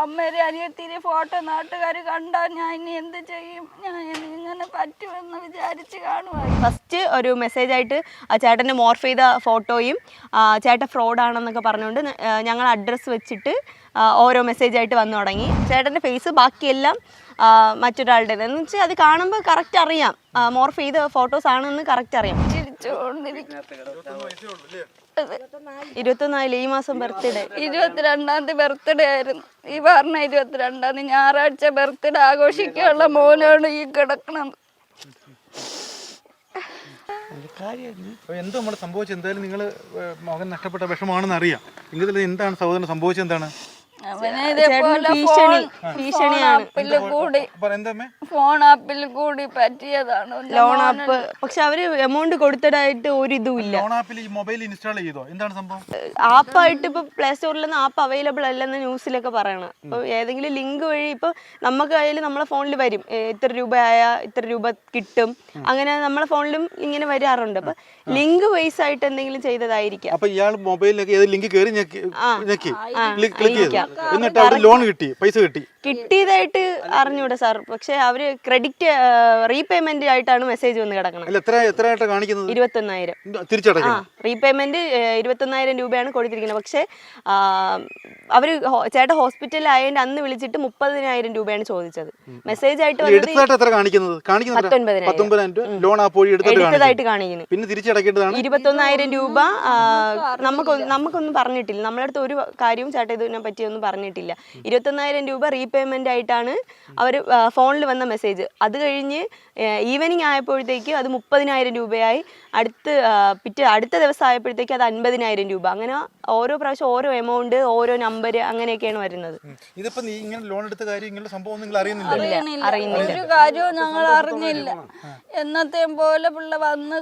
അമ്മേരെ അനിയത്തിരി photo നാട്ടുകാർ കണ്ടാൽ ഞാൻ ഇനി എന്ത് ചെയ്യും, ഞാൻ ഇങ്ങനെ പറ്റുമെന്ന് വിചാരിച്ച് കാണുമായിരുന്നു. ഫസ്റ്റ് ഒരു മെസ്സേജ് ആയിട്ട് ചേട്ടൻ്റെ മോർഫ് ചെയ്ത ഫോട്ടോയും ചേട്ടൻ ഫ്രോഡാണെന്നൊക്കെ പറഞ്ഞുകൊണ്ട് ഞങ്ങൾ അഡ്രസ്സ് വെച്ചിട്ട് ഓരോ മെസ്സേജ് ആയിട്ട് വന്നു തുടങ്ങി. ചേട്ടൻ്റെ ഫേസ് ബാക്കിയെല്ലാം മറ്റൊരാളുടെ എന്ന് വെച്ചാൽ അത് കാണുമ്പോൾ കറക്റ്റ് അറിയാം, മോർഫ് ചെയ്ത ഫോട്ടോസ് ആണെന്ന് കറക്റ്റ് അറിയാം. 21 ഈ മാസം ബർത്ത്ഡേ, 22-ാം തീയതി ബർത്ത്ഡേ ആയിരുന്നു. ഈ പറഞ്ഞ 22-ാം തീയതി ഞായറാഴ്ച ബർത്ത്ഡേ ആഘോഷിക്കാനുള്ള മോനാണ് ഈ കിടക്കണത്. എന്തോ നമ്മള് സംഭവിച്ചത്, എന്തായാലും നിങ്ങൾ മകൻ നഷ്ടപ്പെട്ട വിഷമാണെന്ന് അറിയാം. എങ്കിൽ എന്താണ് സഹോദരൻ സംഭവിച്ചത്, എന്താണ്? അവനെ ഇതേപോലെ ഫോൺ ആപ്പിൽ കൂടി പറ്റിയതാണ് ലോൺ ആപ്പ്. പക്ഷെ അവര് എമൗണ്ട് കൊടുത്തതായിട്ട് ഒരു ഇതുമില്ല. മൊബൈൽ ഇൻസ്റ്റാൾ ചെയ്തോ, എന്താണ് സംഭവം? ആപ്പായിട്ട് ഇപ്പൊ പ്ലേ സ്റ്റോറിലൊന്നും ആപ്പ് അവൈലബിൾ അല്ലെന്ന് ന്യൂസിലൊക്കെ പറയണം. ഇപ്പൊ ഏതെങ്കിലും ലിങ്ക് വഴി ഇപ്പൊ നമുക്ക് കയ്യിൽ നമ്മളെ ഫോണിൽ വരും, ഇത്ര രൂപയായ ഇത്ര രൂപ കിട്ടും, അങ്ങനെ നമ്മളെ ഫോണിലും ഇങ്ങനെ വരാറുണ്ട്. അപ്പൊ ലിങ്ക് വൈസ് ആയിട്ട് എന്തെങ്കിലും ചെയ്തതായിരിക്കാം. അപ്പൊ ഇയാൾ മൊബൈലിലേക്ക് ലിങ്ക് കയറി ക്ലിക്ക് ചെയ്തു, എന്നിട്ട് അവിടെ ലോൺ കിട്ടി, പൈസ കിട്ടിയതായിട്ട് അറിഞ്ഞൂടെ സാർ. പക്ഷെ അവര് ക്രെഡിറ്റ് റീപേയ്മെന്റ് ആയിട്ടാണ് മെസ്സേജ് വന്ന് കിടക്കണം. 21,000 റീപേയ്മെന്റ് 21,000 രൂപയാണ് കൊടുത്തിരിക്കുന്നത്. പക്ഷെ അവര് ചേട്ടൻ ഹോസ്പിറ്റലിൽ ആയതിന്റെ അന്ന് വിളിച്ചിട്ട് 30,000 രൂപയാണ് ചോദിച്ചത്. മെസ്സേജ് ആയിട്ട് എടുത്തതായിട്ട് കാണിക്കുന്നു. പിന്നെ 21,000 രൂപ നമുക്കൊന്നും പറഞ്ഞിട്ടില്ല. നമ്മളടുത്ത് ഒരു കാര്യവും ചേട്ടൻ ഇതിനെ പറ്റി ഒന്നും പറഞ്ഞിട്ടില്ല. 21,000 രൂപ റീപേയ്മെന്റ് ആയിട്ടാണ് അവർ ഫോണിൽ വന്ന മെസ്സേജ്. അത് കഴിഞ്ഞ് ഈവനിങ് ആയപ്പോഴത്തേക്ക് അത് 30,000 രൂപയായി. അടുത്ത ദിവസം ആയപ്പോഴത്തേക്ക് അത് 50,000 രൂപ. അങ്ങനെ ഓരോ പ്രാവശ്യം ഓരോ എമൗണ്ട്, ഓരോ നമ്പർ, അങ്ങനെയൊക്കെയാണ് വരുന്നത്. ഇതിപ്പോ നീ ഇങ്ങനെ ലോൺ എടുത്ത കാര്യം, ഇങ്ങനെ സംഭവം നിങ്ങൾ അറിയുന്നില്ല? ഒരു കാര്യവും ഞങ്ങൾ അറിഞ്ഞില്ല. എന്നത്തെയും പോലെ പിള്ള വന്ന്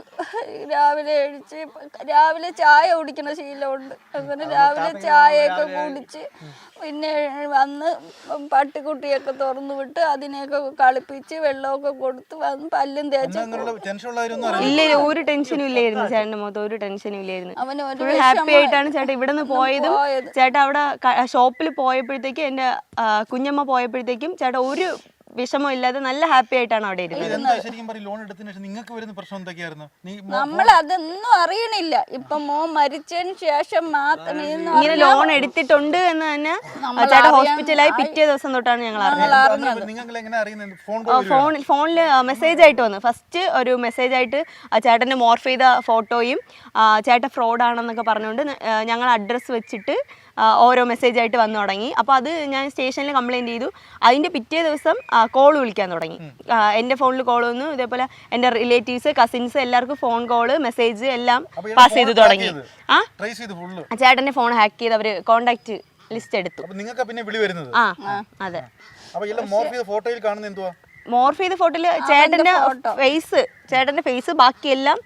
രാവിലെ ചായ കുടിക്കുന്ന ശീലമുണ്ട്. അങ്ങനെ രാവിലെ ചായയൊക്കെ കുടിച്ച് പിന്നെ വന്ന് പട്ടിക്കുട്ടിയൊക്കെ തുറന്നു വിട്ട് അതിനെയൊക്കെ കളിപ്പിച്ച് വെള്ളമൊക്കെ കൊടുത്ത് വന്ന് പല്ലും തേച്ച്. ഇല്ല, ഒരു ടെൻഷനും ഇല്ലായിരുന്നു ചേട്ടന്റെ മുഖത്ത്, ഒരു ടെൻഷനും ഇല്ലായിരുന്നു. അവന് ഹാപ്പി ആയിട്ടാണ് ചേട്ടൻ ഇവിടെ നിന്ന് പോയതും. ചേട്ടൻ അവിടെ ഷോപ്പിൽ പോയപ്പോഴത്തേക്കും, എന്റെ കുഞ്ഞമ്മ പോയപ്പോഴത്തേക്കും ചേട്ടൻ ഒരു വിഷമം ഇല്ലാതെ നല്ല ഹാപ്പി ആയിട്ടാണ് അവിടെ ഇരുന്നത്. നമ്മൾ അതൊന്നും അറിയണില്ല. ഇപ്പൊ മോൻ മരിച്ചതിന് ശേഷം മാത്രം ഇങ്ങനെ ലോൺ എടുത്തിട്ടുണ്ട് എന്ന് തന്നെ ചേട്ടൻ ഹോസ്പിറ്റലായി പിറ്റേ ദിവസം തൊട്ടാണ് ഞങ്ങൾ അറിഞ്ഞത്. ഫോണിൽ മെസ്സേജ് ആയിട്ട് വന്നു. ഫസ്റ്റ് ഒരു മെസ്സേജ് ആയിട്ട് ചേട്ടന്റെ മോർഫ് ചെയ്ത ഫോട്ടോയും ചേട്ടൻ ഫ്രോഡാണെന്നൊക്കെ പറഞ്ഞുകൊണ്ട് ഞങ്ങൾ അഡ്രസ്സ് വെച്ചിട്ട് ഓരോ മെസ്സേജ് ആയിട്ട് വന്നു തുടങ്ങി. അപ്പോൾ അത് ഞാൻ സ്റ്റേഷനിൽ കംപ്ലയിൻറ്റ് ചെയ്തു. അതിൻ്റെ പിറ്റേ ദിവസം കോൾ വിളിക്കാൻ തുടങ്ങി. എൻ്റെ ഫോണിൽ കോൾ വന്നു. ഇതേപോലെ എൻ്റെ റിലേറ്റീവ്സ്, കസിൻസ് എല്ലാവർക്കും ഫോൺ കോള്, മെസ്സേജ് എല്ലാം പാസ് ചെയ്ത് തുടങ്ങി. ചേട്ടൻ്റെ ഫോൺ ഹാക്ക് ചെയ്ത് അവർ കോണ്ടാക്ട് ലിസ്റ്റ് എടുത്തു. അതെ. മോർഫ് ചെയ്ത ഫോട്ടോയിൽ ചേട്ടൻ്റെ ഫേസ് ബാക്കിയെല്ലാം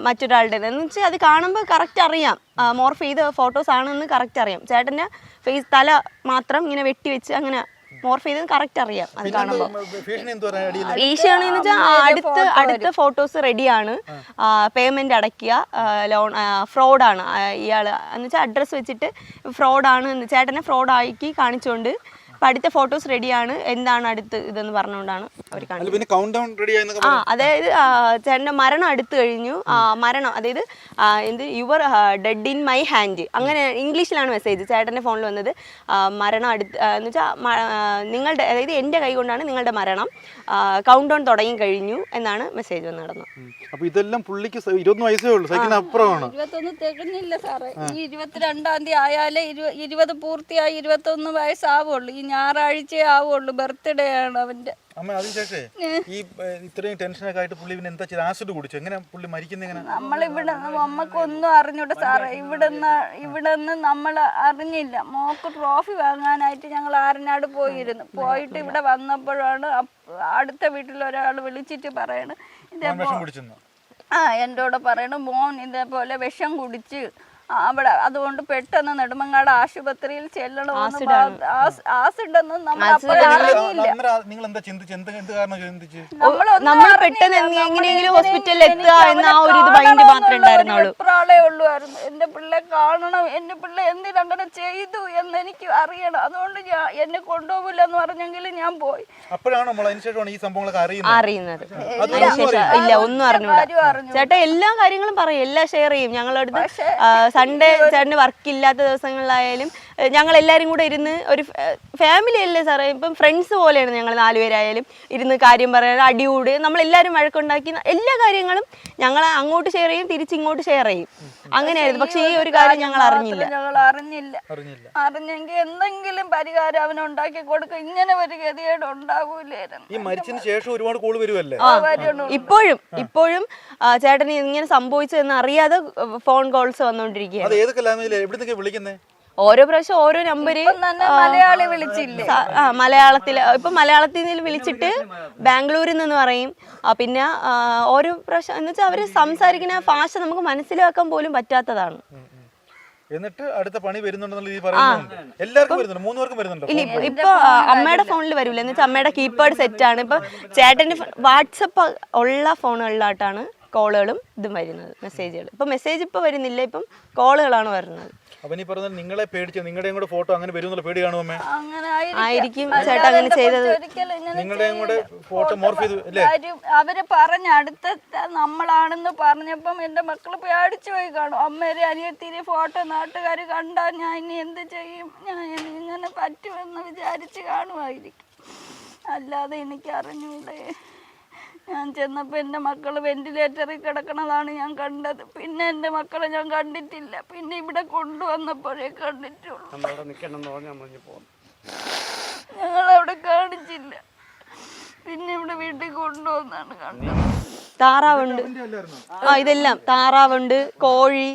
മറ്റൊരാളുടെ എന്ന് വെച്ചാൽ അത് കാണുമ്പോൾ കറക്റ്റ് അറിയാം, മോർഫ് ചെയ്ത ഫോട്ടോസ് ആണെന്ന് കറക്റ്റ് അറിയാം. ചേട്ടൻ്റെ ഫേസ് തല മാത്രം ഇങ്ങനെ വെട്ടി വെച്ച് അങ്ങനെ മോർഫ് ചെയ്തത് കറക്റ്റ് അറിയാം. അത് കാണുമ്പോൾ ഭീഷണിന്ന് വെച്ചാൽ അടുത്ത ഫോട്ടോസ് റെഡിയാണ്, പേയ്മെന്റ് അടയ്ക്കുക, ലോൺ ഫ്രോഡാണ് ഇയാൾ എന്ന് വെച്ചാൽ അഡ്രസ്സ് വെച്ചിട്ട് ഫ്രോഡാണ്, ചേട്ടനെ ഫ്രോഡാക്കി കാണിച്ചുകൊണ്ട് ഇപ്പം അടുത്ത ഫോട്ടോസ് റെഡിയാണ്, എന്താണ് അടുത്ത് ഇതെന്ന് പറഞ്ഞുകൊണ്ടാണ് അവർ കാണിക്കുന്നത്. അതായത് ചേട്ടൻ്റെ മരണം അടുത്ത് കഴിഞ്ഞു. മരണം അതായത് your dead in my hand, അങ്ങനെ ഇംഗ്ലീഷിലാണ് മെസ്സേജ് ചേട്ടൻ്റെ ഫോണിൽ വന്നത്. മരണം എന്ന് വെച്ചാൽ നിങ്ങളുടെ, അതായത് എൻ്റെ കൈ കൊണ്ടാണ് നിങ്ങളുടെ മരണം, കൗണ്ട് ഡൗൺ തുടങ്ങി കഴിഞ്ഞു എന്നാണ് മെസ്സേജ് വന്ന് നടന്നത്. അപ്പോൾ ഇതെല്ലാം പുള്ളിക്ക് 21 വയസ്സേ ഉള്ളൂ, സൈക്കിളിന് അപ്പുറമാണ്. 21 തികഞ്ഞില്ല സാറേ. ഈ 22-ാം തീയതി ആയാലേ 20 പൂർത്തിയായി 21 വയസ്സാവുള്ളൂ. ഈ ഞായറാഴ്ച ആവുള്ളൂ, ബർത്ത്ഡേ ആണ് അവന്റെ. അമ്മ അതിനുശേഷേ ഈ ഇത്രയും ടെൻഷനൊക്കെ ആയിട്ട് പുള്ളി പിന്നെ എന്താ ചെയ്ത്, ആസിഡ് കുടിച്ചു? എങ്ങനെ പുള്ളി മരിക്കുന്നത്? എങ്ങനെ? നമ്മളിവിടെ നമ്മക്കൊന്നും അറിഞ്ഞൂടെ സാറേ. ഇവിടുന്ന് നമ്മൾ അറിഞ്ഞില്ല. മോക്ക് ട്രോഫി വാങ്ങാനായിട്ട് ഞങ്ങൾ ആരനാട് പോയിട്ട് ഇവിടെ വന്നപ്പോഴാണ് അടുത്ത വീട്ടിൽ ഒരാൾ വിളിച്ചിട്ട് പറയണ്, ഇതേപോലെ എന്നോട് പറയണു മോൻ ഇതേപോലെ വിഷം കുടിച്ച് അവിടെ അതുകൊണ്ട് പെട്ടെന്ന് നെടുമങ്ങാട് ആശുപത്രിയിൽ ചെല്ലണമെന്ന് ആസിഡൊന്നും നമ്മൾ നിങ്ങൾ എന്താ ചിന്തിച്ച് എന്ത് കാരണം ചിന്തിച്ച് നമ്മൾ പെട്ടെന്ന് എങ്ങനെയെങ്കിലും ഹോസ്പിറ്റലിൽ എത്തുക എന്ന ആ ഒരു ഇത് മൈൻഡ് മാത്രമേ ഉണ്ടായിരുന്നുള്ളൂ. പ്രാളേ ഉള്ളുവായിരുന്നു. എന്റെ പിള്ളെ കാണണം, എന്റെ പിള്ളെ എന്തിനങ്ങനെ ചെയ്തു എന്ന് എനിക്ക് അറിയണം. അതുകൊണ്ട് എന്നെ കൊണ്ടുപോകില്ല എന്ന് പറഞ്ഞെങ്കിൽ ഞാൻ പോയി. അപ്പോഴാണ് നമ്മൾ അതിനുശേഷമാണ് ഈ സംഭവങ്ങളൊക്കെ അറിയുന്നത്. ഇല്ല, ഒന്നും അറിഞ്ഞൂടാ. ചേട്ടാ എല്ലാ കാര്യങ്ങളും പറയും, എല്ലാം ഷെയർ ചെയ്യും. ഞങ്ങളടുത്ത് സൺഡേ ചേട്ടന് വർക്ക് ഇല്ലാത്ത ദിവസങ്ങളിലായാലും ഞങ്ങൾ എല്ലാവരും കൂടെ ഇരുന്ന് ഒരു ഫാമിലി അല്ലേ സാറേ, ഇപ്പം ഫ്രണ്ട്സ് പോലെയാണ് ഞങ്ങൾ 4 പേരായാലും ഇരുന്ന് കാര്യം പറയാൻ, അടികൂടി നമ്മളെല്ലാവരും വഴക്കുണ്ടാക്കി എല്ലാ കാര്യങ്ങളും ഞങ്ങൾ അങ്ങോട്ട് ഷെയർ ചെയ്യും, തിരിച്ചിങ്ങോട്ട് ഷെയർ ചെയ്യും. അങ്ങനെയായിരുന്നു. പക്ഷെ ഈ ഒരു കാര്യം ഞങ്ങൾ അറിഞ്ഞില്ല. അറിഞ്ഞെങ്കിൽ എന്തെങ്കിലും പരിഹാരം അവനുണ്ടാക്കി കൊടുക്കുക. ഇങ്ങനെ ഒരു ഗതികേട് ഉണ്ടാകൂലായിരുന്നു. ഈ മരിച്ചതിന് ശേഷം ഒരുപാട് കോൾ വരുമല്ലേ? ഇപ്പോഴും ചേട്ടന് ഇങ്ങനെ സംഭവിച്ചതെന്ന് അറിയാതെ ഫോൺ കോൾസ് വന്നോണ്ടിരിക്കുകയാണ്. ഓരോ പ്രാവശ്യം ഓരോ നമ്പര് മലയാളി വിളിച്ചില്ലേ, മലയാളത്തിൽ നിന്ന് വിളിച്ചിട്ട് ബാംഗ്ലൂരിൽ നിന്ന് പറയും. പിന്നെ ഓരോ പ്രാവശ്യം എന്ന് വെച്ചാൽ അവര് സംസാരിക്കുന്ന ഭാഷ നമുക്ക് മനസ്സിലാക്കാൻ പോലും പറ്റാത്തതാണ്. എന്നിട്ട് അടുത്ത പണി വരുന്നുണ്ടെന്നുള്ള രീതി പറയുന്നുണ്ട്. എല്ലാവർക്കും വരുന്നുണ്ട്, 3 പേർക്കും വരുന്നുണ്ട്. ഇപ്പൊ അമ്മയുടെ ഫോണിൽ വരൂല, എന്ന് വെച്ചാൽ അമ്മയുടെ കീപാഡ് സെറ്റ് ആണ്. ഇപ്പൊ ചേട്ടന്റെ വാട്സപ്പ് ഉള്ള ഫോണുകളിലായിട്ടാണ് കോളുകളും ഇതും വരുന്നത്, മെസ്സേജുകൾ. ഇപ്പൊ മെസ്സേജ് ഇപ്പൊ വരുന്നില്ല, ഇപ്പം കോളുകളാണ് വരുന്നത്. അവനീ പറഞ്ഞ നിങ്ങളെ പേടിച്ച് നിങ്ങളുടെയും കൂടെ ഫോട്ടോ അങ്ങനെ വരുന്നുള്ള പേടി കാണുമോ? ആയിരിക്കും ചേട്ടാ അങ്ങനെ ചെയ്തത്. നിങ്ങളുടെയും കൂടെ ഫോട്ടോ മോർഫ് ചെയ്തു അല്ലേ? അവര് പറഞ്ഞ അടുത്ത നമ്മളാണെന്ന് പറഞ്ഞപ്പം എന്റെ മക്കള് പേടിച്ചു പോയി കാണും. അമ്മേരെ അനിയത്തിരി ഫോട്ടോ നാട്ടുകാർ കണ്ടാൽ ഞാൻ ഇനി എന്ത് ചെയ്യും, ഞാൻ ഇങ്ങനെ പറ്റുമെന്ന് വിചാരിച്ച് കാണുമായിരിക്കും. അല്ലാതെ എനിക്ക് അറിഞ്ഞൂടെ. ഞാൻ ചെന്നപ്പോൾ എൻ്റെ മക്കൾ വെന്റിലേറ്ററിൽ കിടക്കണതാണ് ഞാൻ കണ്ടത്. പിന്നെ എൻ്റെ മക്കളെ ഞാൻ കണ്ടിട്ടില്ല. പിന്നെ ഇവിടെ കൊണ്ടുവന്നപ്പോഴേ കണ്ടിട്ടുള്ളൂ. ഞങ്ങളവിടെ കാണിച്ചില്ല, പിന്നെ ഇവിടെ വീട്ടിൽ കൊണ്ടുവന്നാണ് കണ്ടത്. താറാവുണ്ട്, ഇതെല്ലാം താറാവുണ്ട്, കോഴി,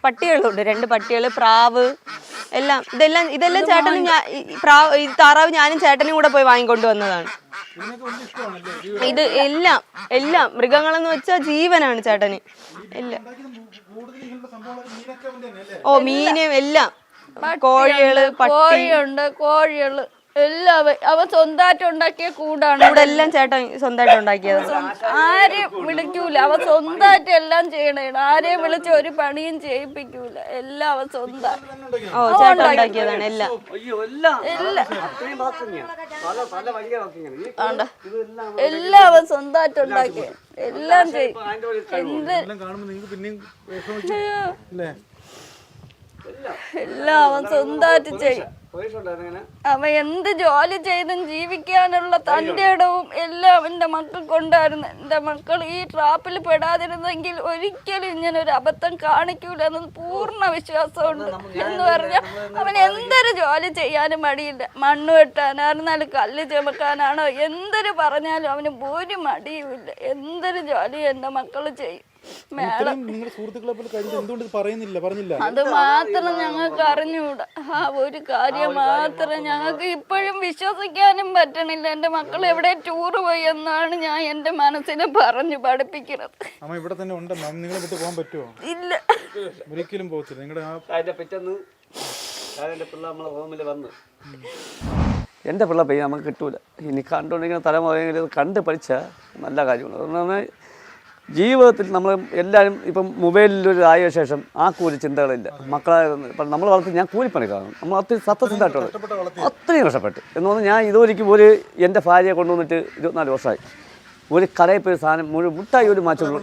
പട്ടികളുണ്ട്, 2 പട്ടികള്, പ്രാവ്, എല്ലാം. ഇതെല്ലാം ചേട്ടനും താറാവ് ഞാനും ചേട്ടനും കൂടെ പോയി വാങ്ങിക്കൊണ്ട് വന്നതാണ്. ഇത് എല്ലാം മൃഗങ്ങളെന്ന് വെച്ചാൽ ജീവനാണ് ചേട്ടന്. എല്ലാം മീനും എല്ലാം, കോഴികള്, കോഴികള് എല്ലാം അവൻ സ്വന്തമായിട്ട് ഉണ്ടാക്കിയ കൂടാണ്. ഇവിടെ എല്ലാം ചേട്ടൻ സ്വന്തമായിട്ട് ഉണ്ടാക്കിയത്. ആരെയും വിളിക്കൂല, അവൻ സ്വന്തമായിട്ട് എല്ലാം ചെയ്യണേ. ആരെയും വിളിച്ച് ഒരു പണിയും ചെയ്യിപ്പിക്കൂല, എല്ലാം അവൻ സ്വന്തം. ചേട്ടൻ ഉണ്ടാക്കിയതാണ് എല്ലാം. എല്ലാം അവൻ സ്വന്തമായിട്ട് ഉണ്ടാക്കിയ എല്ലാം ചെയ്യും. എല്ലാം അവൻ സ്വന്തമായിട്ട് ചെയ്യും. അവ എന്ത് ജോലി ചെയ്തും ജീവിക്കാനുള്ള തൻ്റെ ഇടവും എല്ലാം എൻ്റെ മക്കൾക്കുണ്ടായിരുന്നു. എൻ്റെ മക്കൾ ഈ ട്രാപ്പിൽ പെടാതിരുന്നെങ്കിൽ ഒരിക്കലും ഇങ്ങനെ ഒരു അബദ്ധം കാണിക്കൂല എന്നത് പൂർണ്ണ വിശ്വാസമുണ്ട്. എന്ന് പറഞ്ഞാൽ അവൻ എന്തൊരു ജോലി ചെയ്യാനും മടിയില്ല. മണ്ണ് വെട്ടാനായിരുന്നാലും കല്ല് ചുമക്കാനാണോ എന്തൊരു പറഞ്ഞാലും അവന് ഒരു മടിയുമില്ല. എന്തൊരു ജോലി എൻ്റെ മക്കൾ ചെയ്യും. അത് മാത്രം ഞങ്ങൾക്ക് അറിഞ്ഞുകൂടാ. ആ ഒരു കാര്യം മാത്രം ഞങ്ങൾക്ക് ഇപ്പോഴും വിശ്വസിക്കാനും പറ്റണില്ല. എന്റെ മക്കൾ എവിടെ ടൂറ് പോയി എന്നാണ് ഞാൻ എന്റെ മനസ്സിനെ പറഞ്ഞു പഠിപ്പിക്കുന്നത്. ഇല്ല, ഒരിക്കലും പോകത്തില്ല. എൻ്റെ പിള്ള പെയ്യ നമുക്ക് കിട്ടൂല. ഇനി കണ്ടുകൊണ്ടിരിക്കുന്ന തലമുറയെങ്കിലും കണ്ട് പഠിച്ചാൽ നല്ല കാര്യമാണ്. അതുകൊണ്ടാണ് ജീവിതത്തിൽ നമ്മൾ എല്ലാവരും ഇപ്പം മൊബൈലിലൊരു ആയ ശേഷം ആ കൂലി ചിന്തകളില്ല. മക്കളെ ഇപ്പം നമ്മൾ വളർത്തി ഞാൻ കൂലിപ്പണിക്കാണ്. നമ്മൾ അത്രയും സത്യസന്ധമായിട്ടുള്ളത് അത്രയും കഷ്ടപ്പെട്ട് എന്ന് പറഞ്ഞാൽ ഞാൻ ഇതുവരെയ്ക്കും എൻ്റെ ഭാര്യയെ കൊണ്ടുവന്നിട്ട് 24 വർഷമായി. ഒരു കടയിൽ പോയി സാധനം മുട്ടായി ഒരു മാറ്റുള്ളൂ,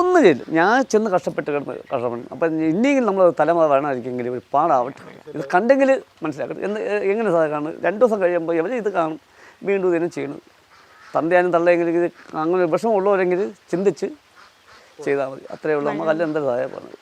ഒന്നും ചെയ്യില്ല. ഞാൻ ചെന്ന് കഷ്ടപ്പെട്ട് കഷ്ടപ്പെടും. അപ്പം ഇനിയെങ്കിലും നമ്മൾ തലമുറ വരണമായിരിക്കുമെങ്കിൽ ഒരു പാടാവട്ടെ. ഇത് കണ്ടെങ്കിൽ മനസ്സിലാക്കട്ടെ. എങ്ങനെ സാധനമാണ് 2 ദിവസം കഴിയുമ്പോൾ എവരെ ഇത് കാണും, വീണ്ടും ഇതിനും ചെയ്യണം. തന്തയാനും തള്ളയെങ്കിലും ഇത് അങ്ങനെ വിഷമമുള്ളവരെങ്കിൽ ചിന്തിച്ച് ചെയ്താൽ മതി. അത്രയേ ഉള്ളൂ. നമുക്കല്ല എന്താ സഹായം പറഞ്ഞത്.